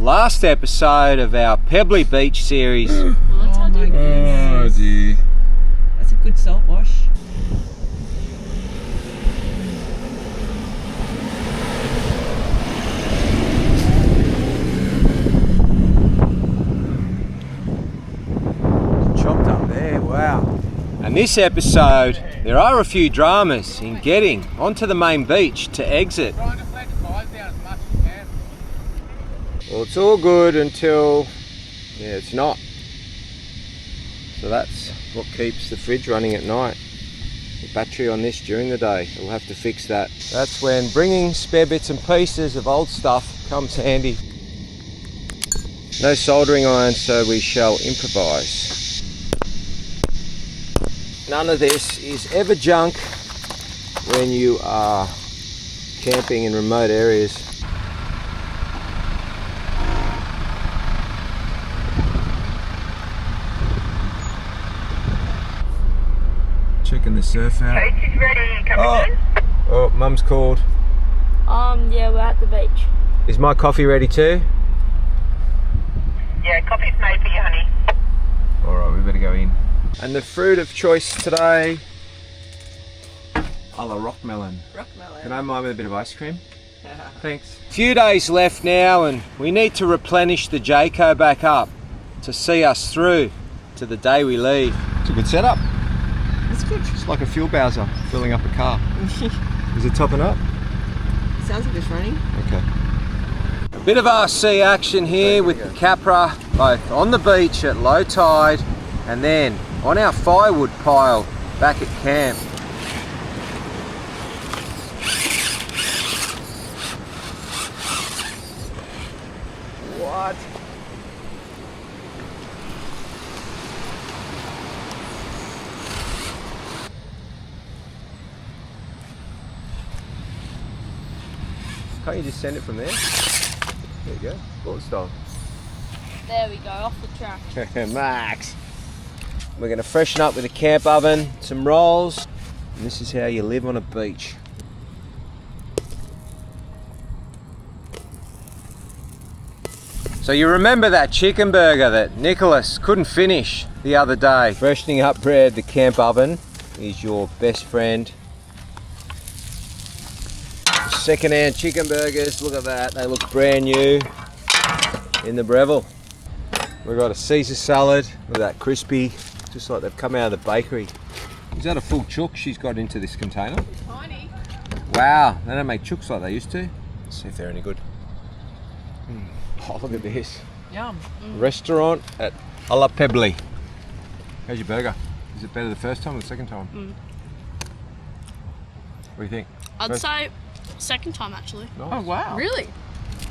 last episode of our Pebbly Beach series. Oh my goodness. Oh dear. That's a good salt wash. Chopped up there, wow. And this episode, there are a few dramas in getting onto the main beach to exit. Try and just let the fires down as much as you can. Well, it's all good until, it's not. So that's what keeps the fridge running at night. The battery on this during the day, we'll have to fix that. That's when bringing spare bits and pieces of old stuff comes handy. No soldering iron, so we shall improvise. None of this is ever junk when you are camping in remote areas. Checking the surf out. Coach is ready, come in. Oh, Mum's called. Yeah, we're at the beach. Is my coffee ready too? Yeah, coffee's made for you, honey. Alright, we better go in. And the fruit of choice today, a la rock melon. Rock melon. Can I have mine with a bit of ice cream? Thanks. A few days left now and we need to replenish the Jayco back up to see us through to the day we leave. It's a good setup. It's good. It's like a fuel bowser filling up a car. Is it topping up? Sounds like it's running. Okay. A bit of RC action here with the Capra, both on the beach at low tide and then on our firewood pile back at camp. What? Can't you just send it from there? There you go, bullet style. There we go, off the track. Max! We're going to freshen up with a camp oven, some rolls, and this is how you live on a beach. So you remember that chicken burger that Nicholas couldn't finish the other day? Freshening up bread, the camp oven is your best friend. Second-hand chicken burgers, look at that, they look brand new in the Breville. We've got a Caesar salad, look at that, crispy, just like they've come out of the bakery. Is that a full chook she's got into this container? It's tiny. Wow, they don't make chooks like they used to. Let's see if they're any good. Oh, look at this. Yum. Restaurant at a la Pebbly. How's your burger? Is it better the first time or the second time? What do you think? I'd say second time actually. Nice. Oh wow. Really?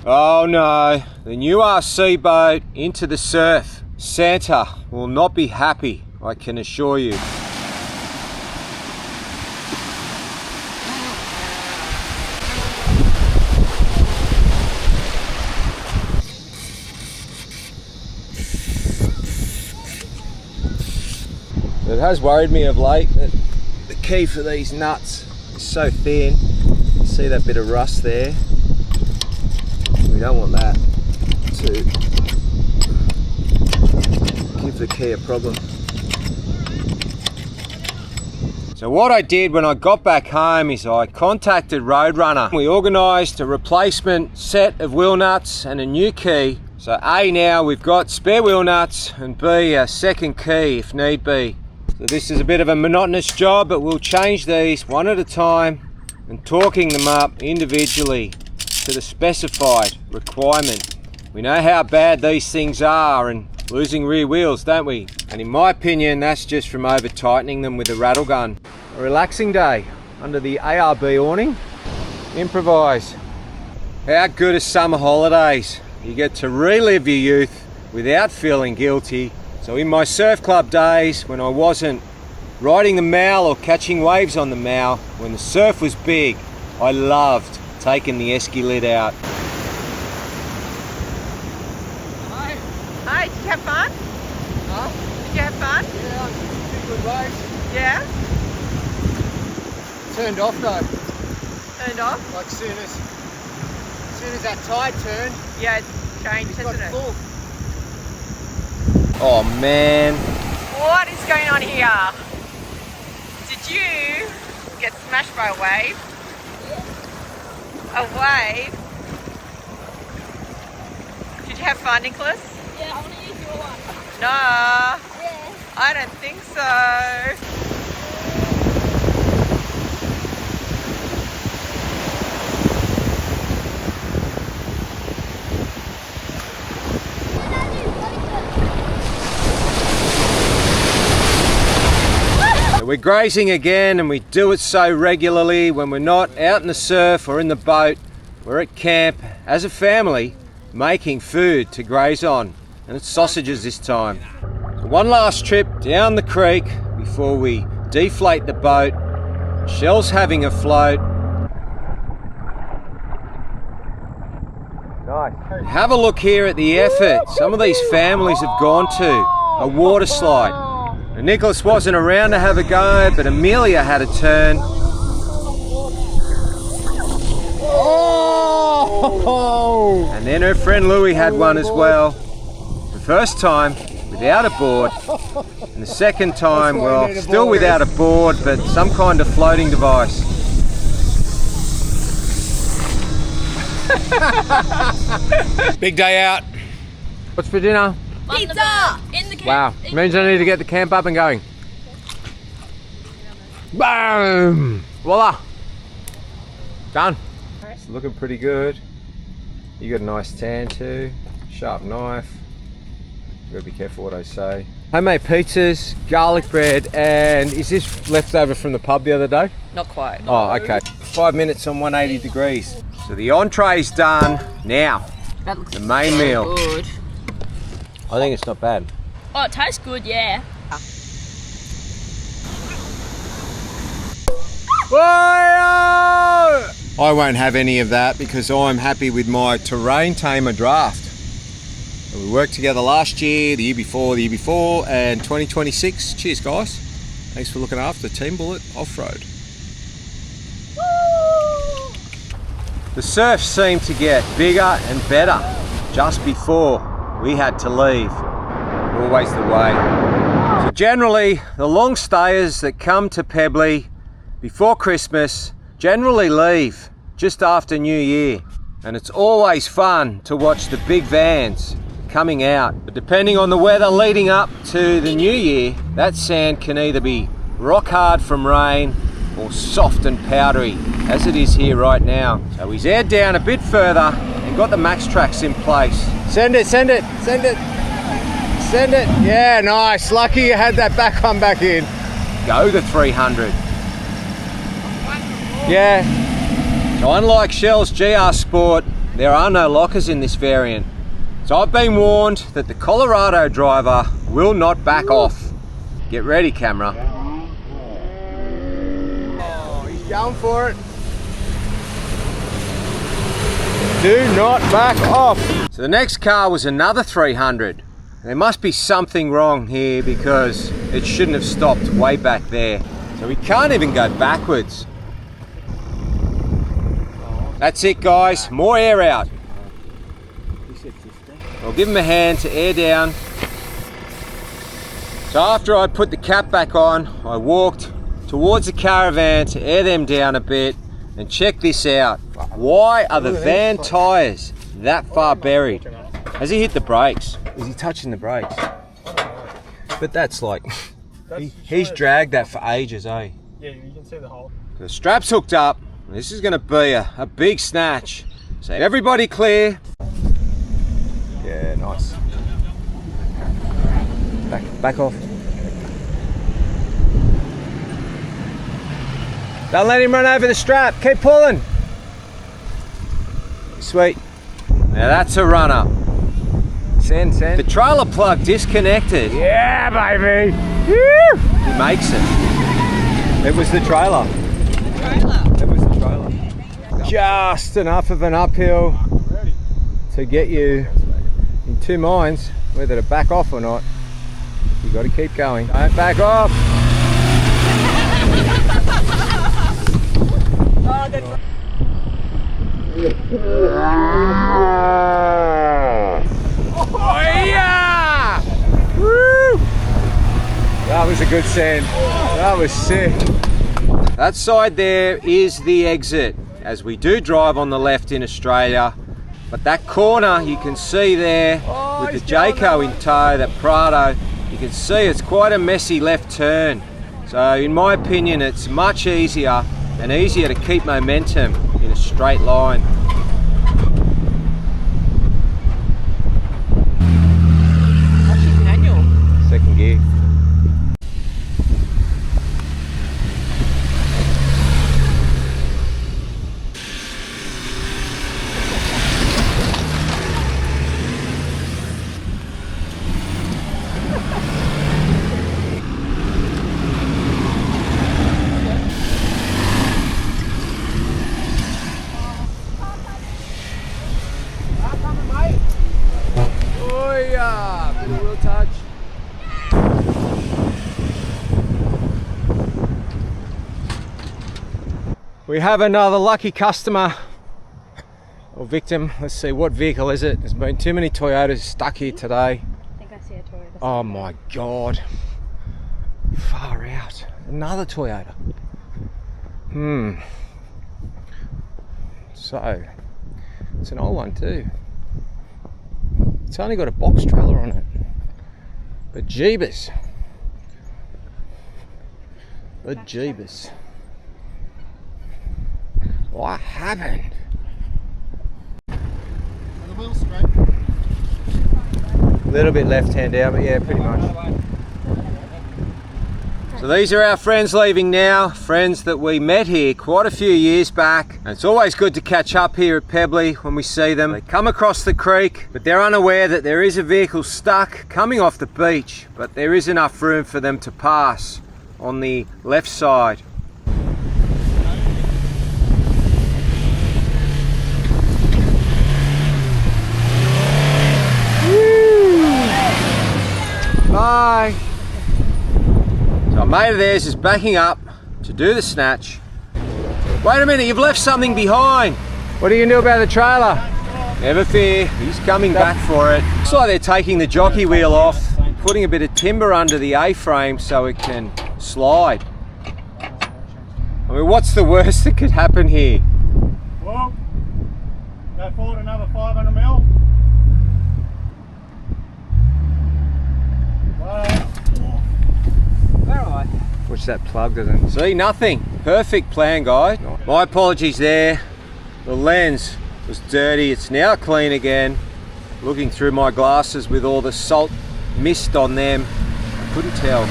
Oh no, the new RC boat into the surf. Santa will not be happy, I can assure you. It has worried me of late that the key for these nuts is so thin. You see that bit of rust there? We don't want that to give the key a problem. So what I did when I got back home is I contacted Roadrunner. We organised a replacement set of wheel nuts and a new key. So A, now we've got spare wheel nuts, and B, a second key if need be. So this is a bit of a monotonous job, but we'll change these one at a time and torquing them up individually to the specified requirement. We know how bad these things are and losing rear wheels, don't we? And in my opinion, that's just from over tightening them with a rattle gun. A relaxing day under the ARB awning. Improvise. How good are summer holidays? You get to relive your youth without feeling guilty. So in my surf club days, when I wasn't riding the Mal or catching waves on the Mal, when the surf was big, I loved taking the esky lid out. Hi. Hi, did you have fun? Huh? Did you have fun? Yeah, pretty good waves. Yeah? Turned off though. Turned off? Like soon as that tide turned, Yeah, changed, hasn't it? Oh man. What is going on here? Did you get smashed by a wave? A wave? Did you have fun, Nicholas? Yeah, I want to use your one. No, Yeah. I don't think so. We're grazing again, and we do it so regularly when we're not out in the surf or in the boat. We're at camp as a family making food to graze on, and it's sausages this time. So one last trip down the creek before we deflate the boat. Shell's having a float. Nice. Have a look here at the effort some of these families have gone to. A water slide. Now, Nicholas wasn't around to have a go, but Amelia had a turn. Oh! And then her friend Louie had one as well. The first time without a board, and the second time, well, still without a board, but some kind of floating device. Big day out. What's for dinner? Pizza! In the camp. Wow, means I need to get the camp up and going. Boom! Voila! Done. It's looking pretty good. You got a nice tan too. Sharp knife. Gotta be careful what I say. Homemade pizzas, garlic bread, and is this left over from the pub the other day? Not quite. Oh, okay. 5 minutes on 180 degrees. So the entree's done. Now, That looks the main meal. good. I think it's not bad. Oh, it tastes good, yeah. I won't have any of that because I'm happy with my terrain tamer draft. We worked together last year, the year before, and 2026. Cheers, guys. Thanks for looking after Team Bullet Offroad. The surf seemed to get bigger and better just before we had to leave. Always the way. So generally, the long stayers that come to Pebbly before Christmas generally leave just after New Year. And it's always fun to watch the big vans coming out. But depending on the weather leading up to the New Year, that sand can either be rock hard from rain or soft and powdery, as it is here right now. So he's aired down a bit further and got the max tracks in place. Send it, send it, send it, send it. Yeah, nice. Lucky you had that back on back in. Go the 300. Yeah. So unlike Shell's GR Sport, there are no lockers in this variant. So I've been warned that the Colorado driver will not back off. Get ready, camera. Oh, he's going for it. Do not back off. So the next car was another 300. There must be something wrong here because it shouldn't have stopped way back there. So we can't even go backwards. That's it, guys. More air out. I'll give him a hand to air down. So after I put the cap back on, I walked towards the caravan to air them down a bit. And check this out. Why are the van tyres that far buried? Has he hit the brakes? Is he touching the brakes? But that's like, he's dragged that for ages, eh? Yeah, you can see the hole. The strap's hooked up. This is going to be a big snatch. So everybody clear. Yeah, nice. Back off. Don't let him run over the strap. Keep pulling. Sweet. Now that's a runner. Send. The trailer plug disconnected. Yeah, baby. Woo! He makes it. It was the trailer. It was the trailer. Just enough of an uphill to get you in two minds whether to back off or not. You got to keep going. Don't back off. good send. That was sick. That side there is the exit, as we do drive on the left in Australia. But that corner you can see there with the Jayco in tow, that Prado, you can see it's quite a messy left turn. So in my opinion, it's much easier to keep momentum in a straight line. Second gear. Oh yeah, bit of wheel touch. We have another lucky customer or victim. Let's see, what vehicle is it? There's been too many Toyotas stuck here today. I think I see a Toyota. Oh my God. Far out. Another Toyota. So, it's an old one too. It's only got a box trailer on it. But jeebus. What happened? Are the wheels straight? A little bit left hand out, but yeah, pretty much. So these are our friends leaving now, friends that we met here quite a few years back. And it's always good to catch up here at Pebbly when we see them. They come across the creek, but they're unaware that there is a vehicle stuck coming off the beach, but there is enough room for them to pass on the left side. Bye. So a mate of theirs is backing up to do the snatch. Wait a minute, you've left something behind. What are you gonna do about the trailer? Never fear, he's coming back for it. Looks like they're taking the jockey wheel off, putting a bit of timber under the A-frame so it can slide. I mean, what's the worst that could happen here? Well, go forward another 500 mil. Which that plug doesn't see nothing. Perfect plan, guys. My apologies there. The lens was dirty. It's now clean again. Looking through my glasses with all the salt mist on them, I couldn't tell.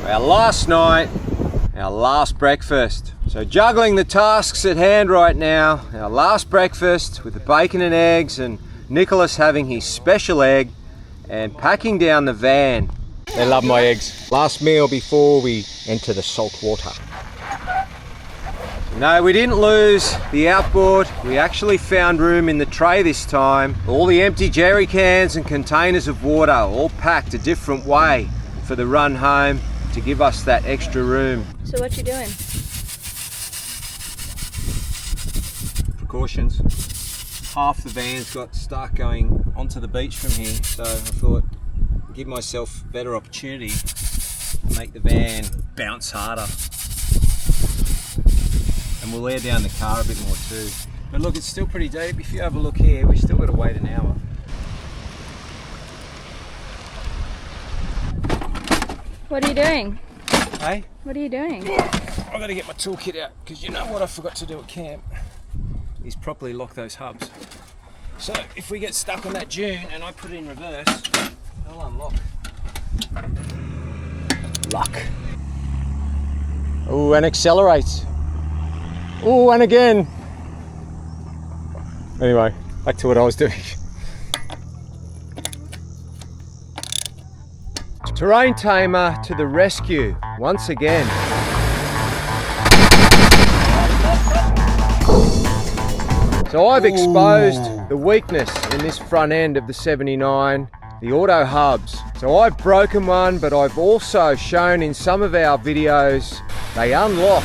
Our last night, our last breakfast. So juggling the tasks at hand right now. Our last breakfast with the bacon and eggs, and Nicholas having his special egg, and packing down the van. They love my eggs. Last meal before we enter the salt water. No, we didn't lose the outboard. We actually found room in the tray this time. All the empty jerry cans and containers of water, all packed a different way for the run home to give us that extra room. So what you doing? Precautions. Half the van's got stuck going onto the beach from here, so I thought I'd give myself a better opportunity to make the van bounce harder. And we'll air down the car a bit more too. But look, it's still pretty deep. If you have a look here, we've still got to wait an hour. What are you doing? Hey? What are you doing? I've got to get my toolkit out, because you know what I forgot to do at camp is properly lock those hubs. So if we get stuck on that dune and I put it in reverse, they'll unlock. Luck. Oh, and accelerates. Oh, and again. Anyway, back to what I was doing. Terrain tamer to the rescue once again. So I've exposed the weakness in this front end of the 79, the auto hubs. So I've broken one, but I've also shown in some of our videos, they unlock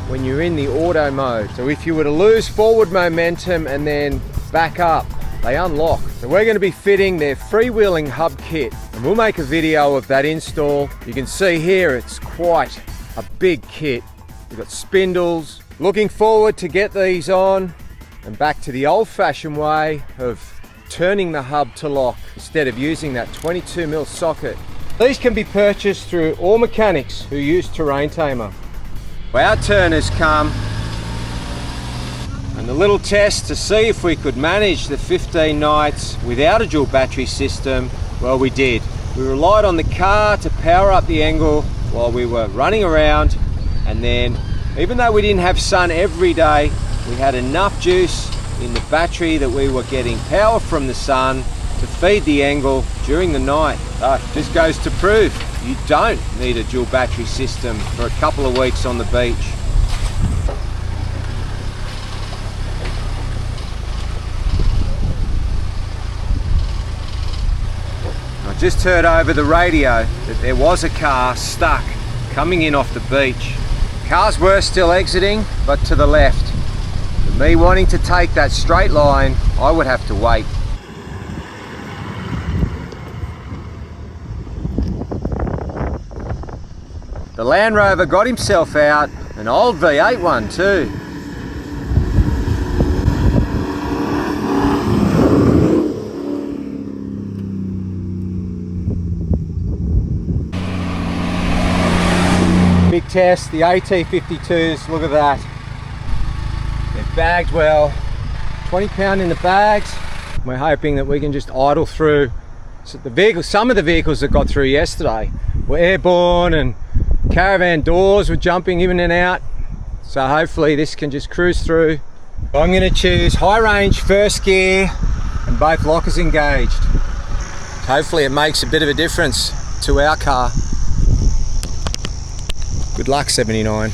when you're in the auto mode. So if you were to lose forward momentum and then back up, they unlock. So we're going to be fitting their freewheeling hub kit, and we'll make a video of that install. You can see here it's quite a big kit. We've got spindles. Looking forward to get these on and back to the old-fashioned way of turning the hub to lock instead of using that 22mm socket. These can be purchased through all mechanics who use Terrain Tamer. Our turn has come, and the little test to see if we could manage the 15 nights without a dual battery system, well, we did. We relied on the car to power up the angle while we were running around, and then even though we didn't have sun every day, we had enough juice in the battery that we were getting power from the sun to feed the angle during the night. This goes to prove you don't need a dual battery system for a couple of weeks on the beach. I just heard over the radio that there was a car stuck coming in off the beach. Cars were still exiting, but to the left. With me wanting to take that straight line, I would have to wait. The Land Rover got himself out, an old V8 one too. Big test, the AT52s, look at that. They're bagged well, 20 pound in the bags. We're hoping that we can just idle through. So the vehicles, some of the vehicles that got through yesterday were airborne and caravan doors were jumping in and out. So hopefully this can just cruise through. I'm going to choose high range first gear and both lockers engaged. Hopefully it makes a bit of a difference to our car. Good luck, 79.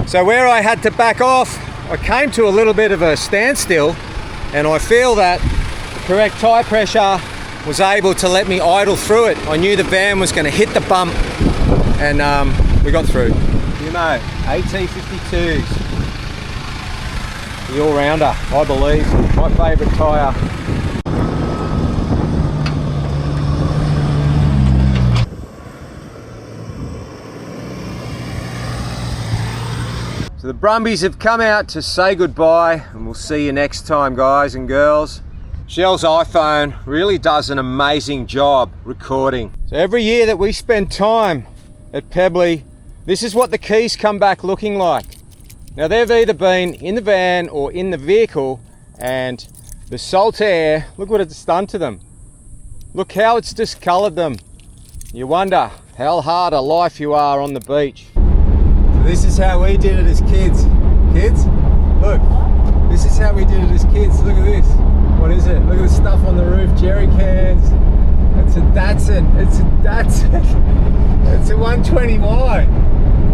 So where I had to back off, I came to a little bit of a standstill, and I feel that the correct tyre pressure was able to let me idle through it. I knew the van was going to hit the bump, and we got through. You know, AT52s, the all-rounder, I believe, my favourite tyre. So the Brumbies have come out to say goodbye, and we'll see you next time, guys and girls. Shell's iPhone really does an amazing job recording. So every year that we spend time at Pebbly, this is what the keys come back looking like. Now they've either been in the van or in the vehicle, and the salt air, look what it's done to them. Look how it's discoloured them. You wonder how hard a life you are on the beach. This is how we did it as kids. Kids, look, this is how we did it as kids. Look at this. What is it? Look at the stuff on the roof, jerry cans. It's a Datsun, it's a Datsun. It's a 120Y.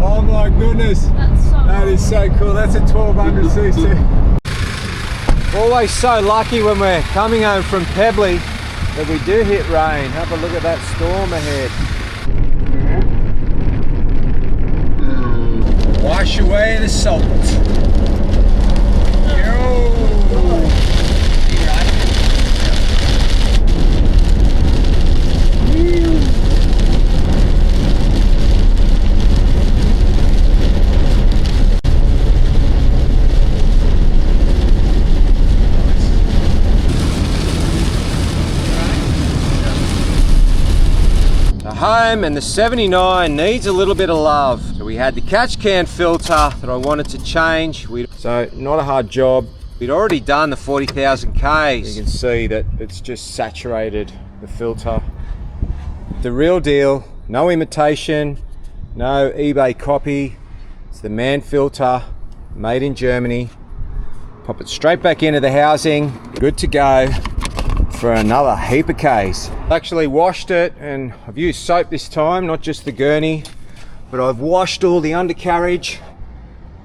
Oh my goodness. That is so cool. That's a 1200cc. Always so lucky when we're coming home from Pebbly that we do hit rain. Have a look at that storm ahead. Wash away the salt. The home and the 79 needs a little bit of love. So we had the catch can filter that I wanted to change. So not a hard job. We'd already done the 40,000 Ks. You can see that it's just saturated the filter. The real deal, no imitation, no eBay copy. It's the man filter, made in Germany. Pop it straight back into the housing, good to go for another heap of Ks. I actually washed it, and I've used soap this time, not just the gurney, but I've washed all the undercarriage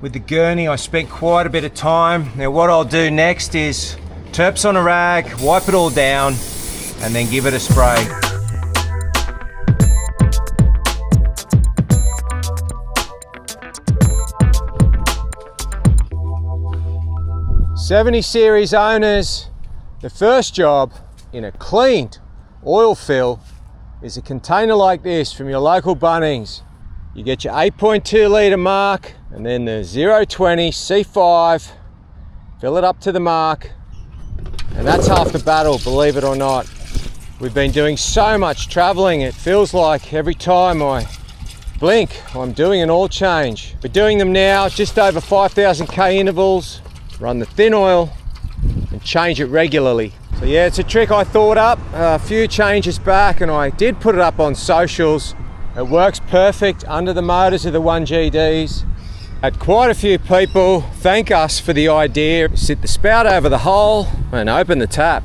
with the gurney. I spent quite a bit of time. Now what I'll do next is terps on a rag, wipe it all down, and then give it a spray. '70 series owners, the first job in a cleaned oil fill is a container like this from your local Bunnings. You get your 8.2 litre mark, and then the 020 C5, fill it up to the mark, and that's half the battle, believe it or not. We've been doing so much travelling, it feels like every time I blink, I'm doing an oil change. We're doing them now, just over 5,000 K intervals, run the thin oil, and change it regularly. So yeah, it's a trick I thought up a few changes back, and I did put it up on socials. It works perfect under the motors of the 1GDs. Had quite a few people thank us for the idea. Sit the spout over the hole and open the tap.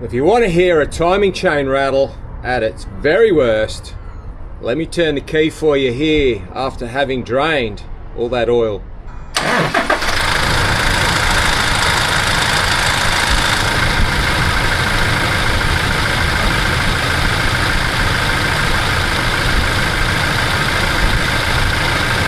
If you want to hear a timing chain rattle at its very worst, let me turn the key for you here after having drained all that oil.